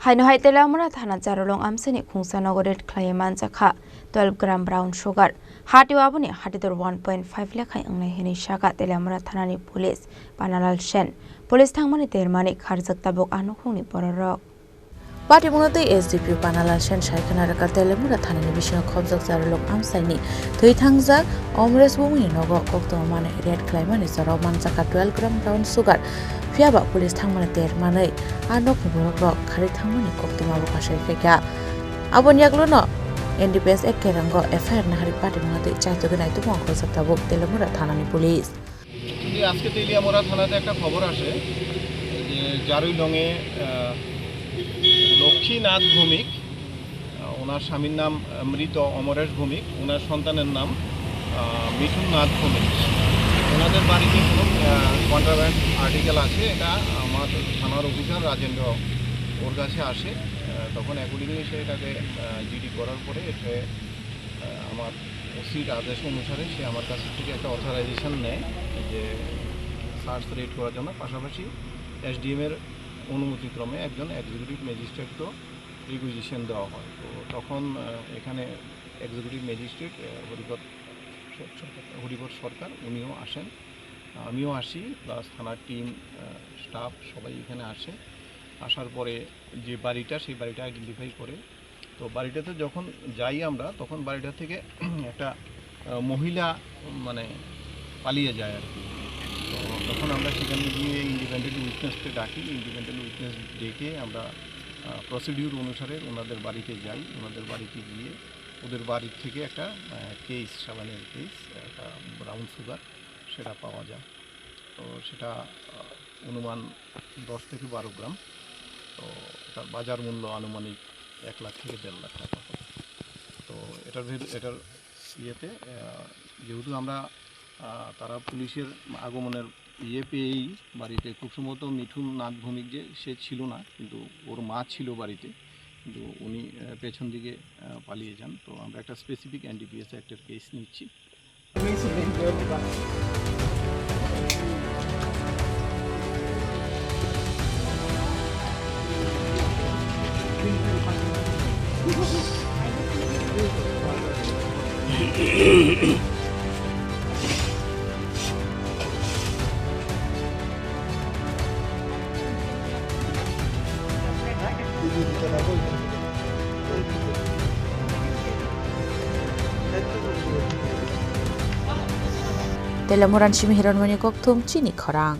Haino hai Telamura Thana Jarolong Amseni Khungsanogoret Klayaman Jaka 12 gram brown sugar. Hati wabuni hatidor 1.5 lakhai angnai hini shaka Telamura Thanani police Panalal Shen. Police thangmani termani kharjak tabok anukhungni pororok. Patimunate SDP Panalal Shen Shaikana Raka Telamura Thanani Bishno Khobjak Jarolong Amsaini Thui Thangjak Omres Bumi Nogo Kokto Mane Red Klaimani Jaroman Jaka 12 gram brown sugar. Fiaba police thangmani termani anok ni borok khari thangmani koktima bo kasai kheka abon yaklono NDPS ekkerango FIR na hari party mate chaito gnai tu mangko saktabok Telamura Thanani police যদি আজকে তেলিয়ামুড়া থানাতে একটা খবর আসে যে জারুইলংয়ে লক্ষ্মীনাথ ভৌমিক ওনার স্বামীর নাম মৃত অমরেশ ভৌমিক ওনার সন্তানের নাম মিঠুন নাথ ভৌমিক ওনাদের বাড়িতে কোনো কন্ট্রাব্যান্ড আর্টিকেল আছে এটা আমার থানার অফিসার রাজেন্দ্র ওর কাছে আসে তখন অ্যাকর্ডিংলি সে এটাকে জিডি করার পরে এটা আমার ওসির আদেশ অনুসারে সে আমার কাছ থেকে একটা অথরাইজেশন নেয় যে সার্চ রেড করার জন্য পাশাপাশি এসডিএমের অনুমতিক্রমে একজন এক্সিকিউটিভ ম্যাজিস্ট্রেটকেও রিকুইজিশন দেওয়া হয় তো তখন এখানে এক্সিকিউটিভ ম্যাজিস্ট্রেট হরিপদ সরকার উনিও আসেন আমিও আসি প্লাস থানার টিম স্টাফ সবাই এখানে আসে আসার পরে যে বাড়িটা সেই বাড়িটা আইডেন্টিফাই করে তো বাড়িটাতে যখন যাই আমরা তখন বাড়িটা থেকে একটা মহিলা মানে পালিয়ে যায় আর কি তো তখন আমরা সেখানে গিয়ে ইন্ডিপেন্ডেন্ট উইটনেসকে ডাকি ইন্ডিপেন্ডেন্ট উইটনেস ডেকে আমরা প্রসিডিউর অনুসারে ওনাদের বাড়িতে যাই ওনাদের বাড়িতে গিয়ে ওদের বাড়ির থেকে একটা কেস সাবানের কেস একটা ব্রাউন সুগার সেটা পাওয়া যায় তো সেটা অনুমান 10 থেকে 12 গ্রাম তো এটার বাজার মূল্য আনুমানিক 1 লাখ থেকে 1.5 লাখ টাকা হবে তো এটার ইয়েতে যেহেতু আমরা তারা পুলিশের আগমনের পেয়েই বাড়িতে খুব সম্ভবত মিঠুন নাথ ভৌমিক যে সে ছিল না কিন্তু ওর মা ছিল বাড়িতে কিন্তু উনি পেছন দিকে পালিয়ে যান তো আমরা একটা স্পেসিফিক এনডিপিএস অ্যাক্টের কেস নিচ্ছি Telamuran Shimihiran Manikok Tum Chini Khorang